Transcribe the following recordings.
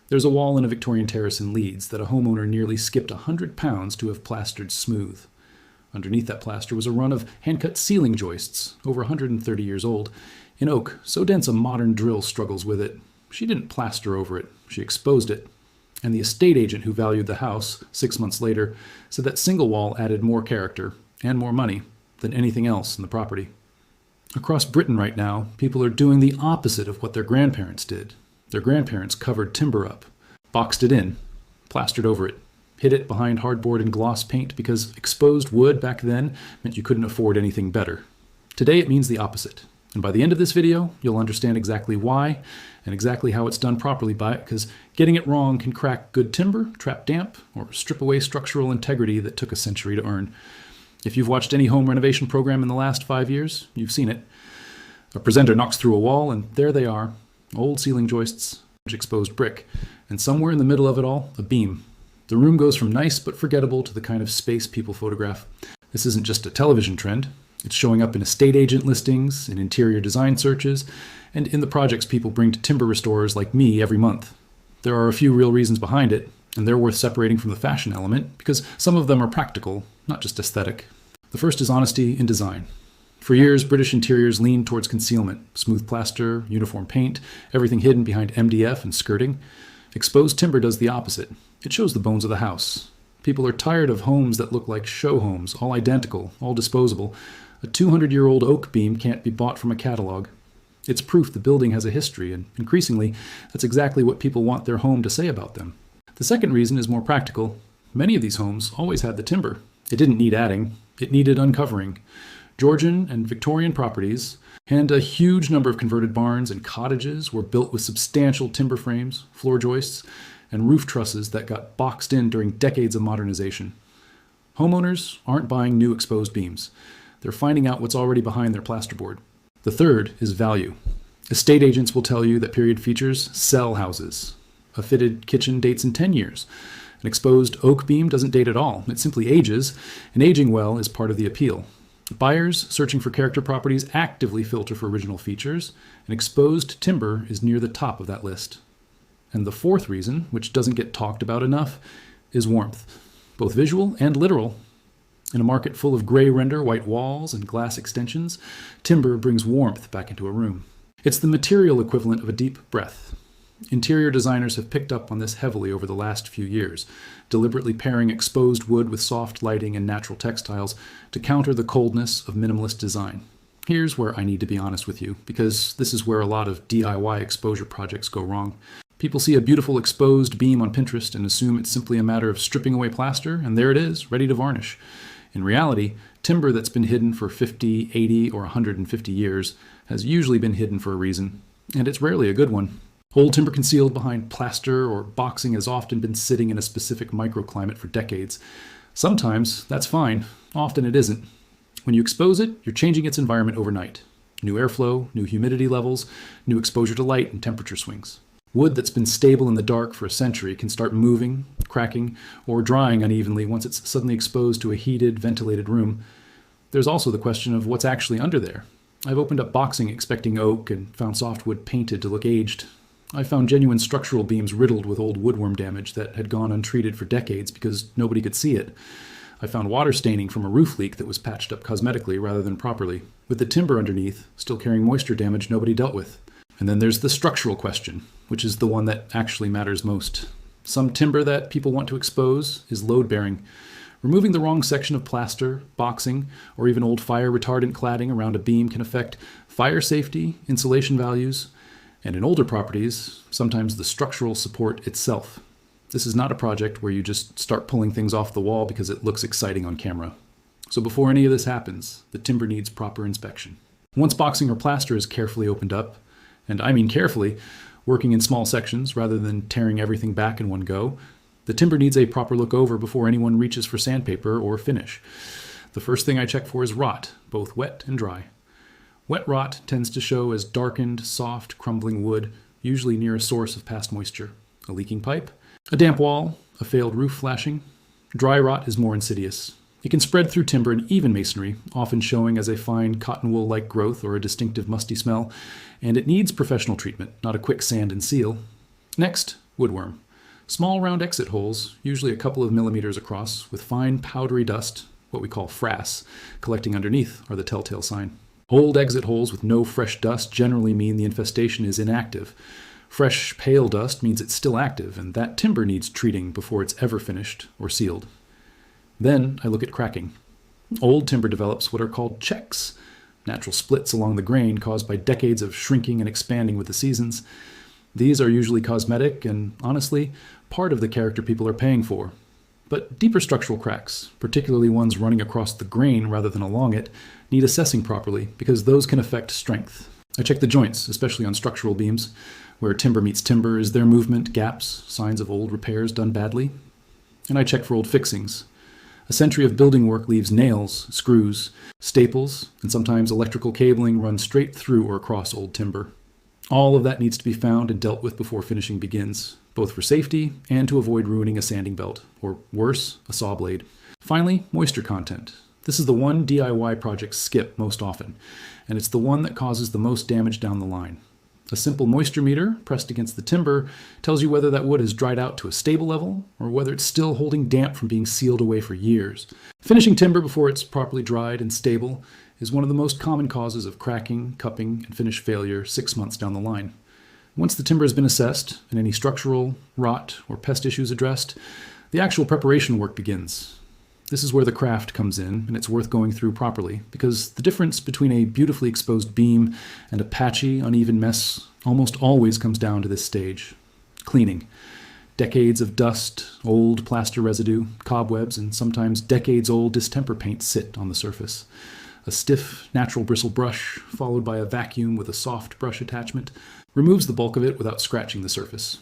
There's a wall in a Victorian terrace in Leeds that a homeowner nearly skipped 100 pounds to have plastered smooth. Underneath that plaster was a run of hand-cut ceiling joists, over 130 years old, in oak so dense a modern drill struggles with it. She didn't plaster over it, she exposed it. And the estate agent who valued the house 6 months later said that single wall added more character and more money than anything else in the property. Across Britain right now, people are doing the opposite of what their grandparents did. Their grandparents covered timber up, boxed it in, plastered over it, hid it behind hardboard and gloss paint because exposed wood back then meant you couldn't afford anything better. Today it means the opposite. And by the end of this video, you'll understand exactly why and exactly how it's done properly because getting it wrong can crack good timber, trap damp, or strip away structural integrity that took a century to earn. If you've watched any home renovation program in the last 5 years, you've seen it. A presenter knocks through a wall and there they are, old ceiling joists, exposed brick, and somewhere in the middle of it all, a beam. The room goes from nice but forgettable to the kind of space people photograph. This isn't just a television trend. It's showing up in estate agent listings, in interior design searches, and in the projects people bring to timber restorers like me every month. There are a few real reasons behind it, and they're worth separating from the fashion element because some of them are practical, not just aesthetic. The first is honesty in design. For years, British interiors leaned towards concealment, smooth plaster, uniform paint, everything hidden behind MDF and skirting. Exposed timber does the opposite. It shows the bones of the house. People are tired of homes that look like show homes, all identical, all disposable. A 200-year-old oak beam can't be bought from a catalog. It's proof the building has a history, and increasingly, that's exactly what people want their home to say about them. The second reason is more practical. Many of these homes always had the timber. It didn't need adding. It needed uncovering. Georgian and Victorian properties and a huge number of converted barns and cottages were built with substantial timber frames, floor joists, and roof trusses that got boxed in during decades of modernization. Homeowners aren't buying new exposed beams. They're finding out what's already behind their plasterboard. The third is value. Estate agents will tell you that period features sell houses. A fitted kitchen dates in 10 years. An exposed oak beam doesn't date at all. It simply ages, and aging well is part of the appeal. Buyers searching for character properties actively filter for original features, and exposed timber is near the top of that list. And the fourth reason, which doesn't get talked about enough, is warmth, both visual and literal. In a market full of gray render, white walls, and glass extensions, timber brings warmth back into a room. It's the material equivalent of a deep breath. Interior designers have picked up on this heavily over the last few years, deliberately pairing exposed wood with soft lighting and natural textiles to counter the coldness of minimalist design. Here's where I need to be honest with you, because this is where a lot of DIY exposure projects go wrong. People see a beautiful exposed beam on Pinterest and assume it's simply a matter of stripping away plaster, and there it is, ready to varnish. In reality, timber that's been hidden for 50, 80, or 150 years has usually been hidden for a reason, and it's rarely a good one. Old timber concealed behind plaster or boxing has often been sitting in a specific microclimate for decades. Sometimes that's fine, often it isn't. When you expose it, you're changing its environment overnight. New airflow, new humidity levels, new exposure to light and temperature swings. Wood that's been stable in the dark for a century can start moving, cracking, or drying unevenly once it's suddenly exposed to a heated, ventilated room. There's also the question of what's actually under there. I've opened up boxing expecting oak and found softwood painted to look aged. I found genuine structural beams riddled with old woodworm damage that had gone untreated for decades because nobody could see it. I found water staining from a roof leak that was patched up cosmetically rather than properly, with the timber underneath still carrying moisture damage nobody dealt with. And then there's the structural question, which is the one that actually matters most. Some timber that people want to expose is load-bearing. Removing the wrong section of plaster, boxing, or even old fire-retardant cladding around a beam can affect fire safety, insulation values, and in older properties, sometimes the structural support itself. This is not a project where you just start pulling things off the wall because it looks exciting on camera. So before any of this happens, the timber needs proper inspection. Once boxing or plaster is carefully opened up, and I mean carefully, working in small sections rather than tearing everything back in one go, the timber needs a proper look over before anyone reaches for sandpaper or finish. The first thing I check for is rot, both wet and dry. Wet rot tends to show as darkened, soft, crumbling wood, usually near a source of past moisture. A leaking pipe, a damp wall, a failed roof flashing. Dry rot is more insidious. It can spread through timber and even masonry, often showing as a fine cotton wool-like growth or a distinctive musty smell, and it needs professional treatment, not a quick sand and seal. Next, Woodworm. Small round exit holes, usually a couple of millimeters across, with fine powdery dust, what we call frass, collecting underneath are the telltale sign. Old exit holes with no fresh dust generally mean the infestation is inactive. Fresh, pale dust means it's still active, and that timber needs treating before it's ever finished or sealed. Then I look at cracking. Old timber develops what are called checks, natural splits along the grain caused by decades of shrinking and expanding with the seasons. These are usually cosmetic and, honestly, part of the character people are paying for. But deeper structural cracks, particularly ones running across the grain rather than along it, need assessing properly because those can affect strength. I check the joints, especially on structural beams. Where timber meets timber, is there movement, gaps, signs of old repairs done badly? And I check for old fixings. A century of building work leaves nails, screws, staples, and sometimes electrical cabling run straight through or across old timber. All of that needs to be found and dealt with before finishing begins, both for safety and to avoid ruining a sanding belt, or worse, a saw blade. Finally, moisture content. This is the one DIY projects skip most often, and it's the one that causes the most damage down the line. A simple moisture meter pressed against the timber tells you whether that wood has dried out to a stable level or whether it's still holding damp from being sealed away for years. Finishing timber before it's properly dried and stable is one of the most common causes of cracking, cupping, and finish failure 6 months down the line. Once the timber has been assessed and any structural, rot, or pest issues addressed, the actual preparation work begins. This is where the craft comes in, and it's worth going through properly, because the difference between a beautifully exposed beam and a patchy, uneven mess almost always comes down to this stage. Cleaning. Decades of dust, old plaster residue, cobwebs, and sometimes decades-old distemper paint sit on the surface. A stiff, natural bristle brush, followed by a vacuum with a soft brush attachment, removes the bulk of it without scratching the surface.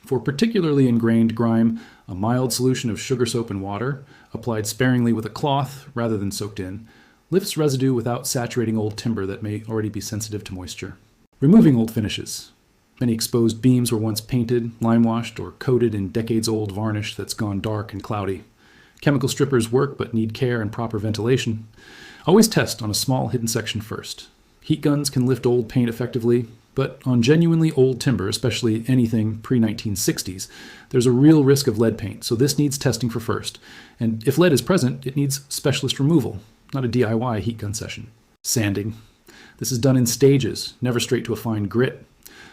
For particularly ingrained grime, a mild solution of sugar soap and water, applied sparingly with a cloth rather than soaked in, lifts residue without saturating old timber that may already be sensitive to moisture. Removing old finishes. Many exposed beams were once painted, lime-washed, or coated in decades-old varnish that's gone dark and cloudy. Chemical strippers work but need care and proper ventilation. Always test on a small hidden section first. Heat guns can lift old paint effectively, but on genuinely old timber, especially anything pre-1960s, there's a real risk of lead paint, so this needs testing for first. And if lead is present, it needs specialist removal, not a DIY heat gun session. Sanding. This is done in stages, never straight to a fine grit.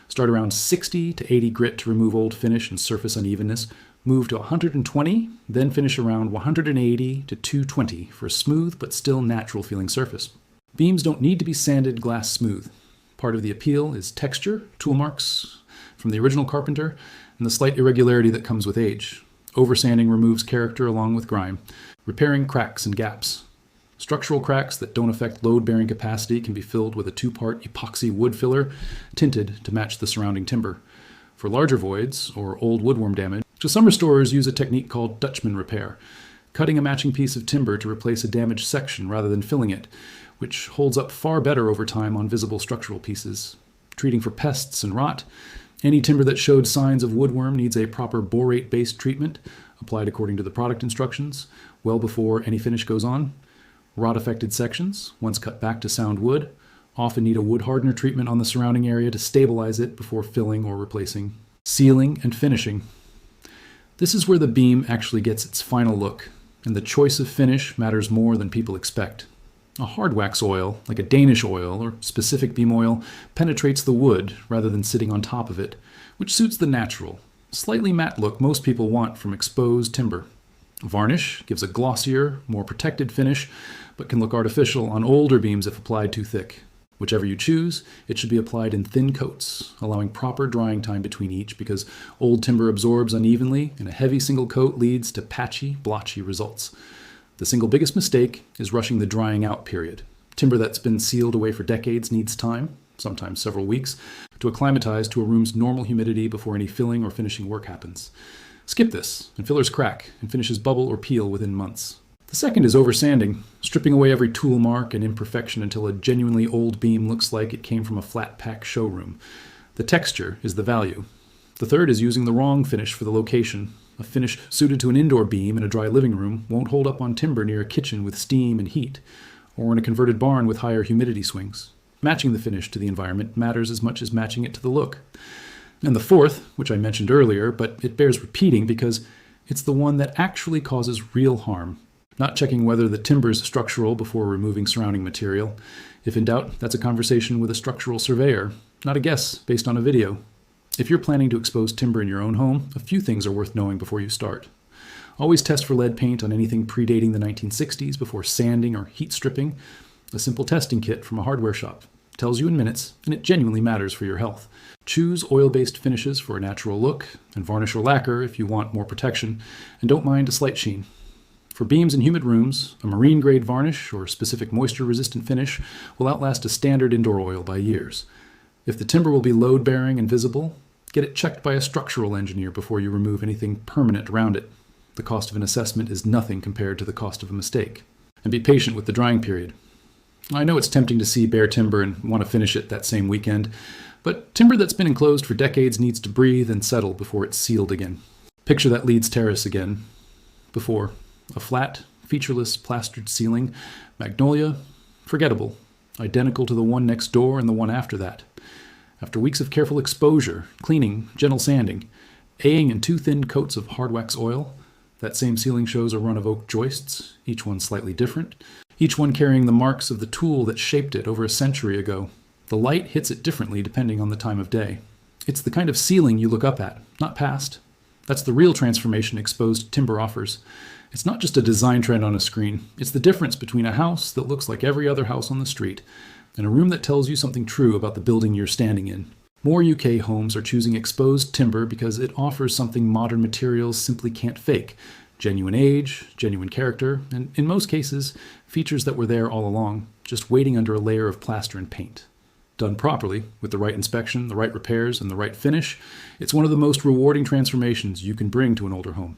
Start around 60 to 80 grit to remove old finish and surface unevenness. Move to 120, then finish around 180 to 220 for a smooth but still natural feeling surface. Beams don't need to be sanded glass smooth. Part of the appeal is texture, tool marks from the original carpenter, and the slight irregularity that comes with age. Oversanding removes character along with grime. Repairing cracks and gaps. Structural cracks that don't affect load-bearing capacity can be filled with a 2-part epoxy wood filler, tinted to match the surrounding timber. For larger voids, or old woodworm damage, some restorers use a technique called Dutchman repair, cutting a matching piece of timber to replace a damaged section rather than filling it, which holds up far better over time on visible structural pieces. Treating for pests and rot. Any timber that showed signs of woodworm needs a proper borate-based treatment, applied according to the product instructions, well before any finish goes on. Rot-affected sections, once cut back to sound wood, often need a wood hardener treatment on the surrounding area to stabilize it before filling or replacing. Sealing and finishing. This is where the beam actually gets its final look, and the choice of finish matters more than people expect. A hard wax oil, like a Danish oil or specific beam oil, penetrates the wood rather than sitting on top of it, which suits the natural, slightly matte look most people want from exposed timber. Varnish gives a glossier, more protected finish, but can look artificial on older beams if applied too thick. Whichever you choose, it should be applied in thin coats, allowing proper drying time between each because old timber absorbs unevenly and a heavy single coat leads to patchy, blotchy results. The single biggest mistake is rushing the drying out period. Timber that's been sealed away for decades needs time, sometimes several weeks, to acclimatize to a room's normal humidity before any filling or finishing work happens. Skip this, and fillers crack, and finishes bubble or peel within months. The second is oversanding, stripping away every tool mark and imperfection until a genuinely old beam looks like it came from a flat-pack showroom. The texture is the value. The third is using the wrong finish for the location. A finish suited to an indoor beam in a dry living room won't hold up on timber near a kitchen with steam and heat, or in a converted barn with higher humidity swings. Matching the finish to the environment matters as much as matching it to the look. And the fourth, which I mentioned earlier, but it bears repeating because it's the one that actually causes real harm. Not checking whether the timber is structural before removing surrounding material. If in doubt, that's a conversation with a structural surveyor, not a guess based on a video. If you're planning to expose timber in your own home, a few things are worth knowing before you start. Always test for lead paint on anything predating the 1960s before sanding or heat stripping. A simple testing kit from a hardware shop tells you in minutes, and it genuinely matters for your health. Choose oil-based finishes for a natural look, and varnish or lacquer if you want more protection, and don't mind a slight sheen. For beams in humid rooms, a marine-grade varnish or specific moisture-resistant finish will outlast a standard indoor oil by years. If the timber will be load-bearing and visible, get it checked by a structural engineer before you remove anything permanent around it. The cost of an assessment is nothing compared to the cost of a mistake. And be patient with the drying period. I know it's tempting to see bare timber and want to finish it that same weekend, but timber that's been enclosed for decades needs to breathe and settle before it's sealed again. Picture that Leeds terrace again. Before, a flat, featureless, plastered ceiling, magnolia, forgettable, identical to the one next door and the one after that. After weeks of careful exposure, cleaning, gentle sanding, airing in 2 thin coats of hard wax oil, that same ceiling shows a run of oak joists, each one slightly different, each one carrying the marks of the tool that shaped it over a century ago. The light hits it differently depending on the time of day. It's the kind of ceiling you look up at, not past. That's the real transformation exposed timber offers. It's not just a design trend on a screen. It's the difference between a house that looks like every other house on the street and a room that tells you something true about the building you're standing in. More UK homes are choosing exposed timber because it offers something modern materials simply can't fake. Genuine age, genuine character, and in most cases, features that were there all along, just waiting under a layer of plaster and paint. Done properly, with the right inspection, the right repairs, and the right finish, it's one of the most rewarding transformations you can bring to an older home.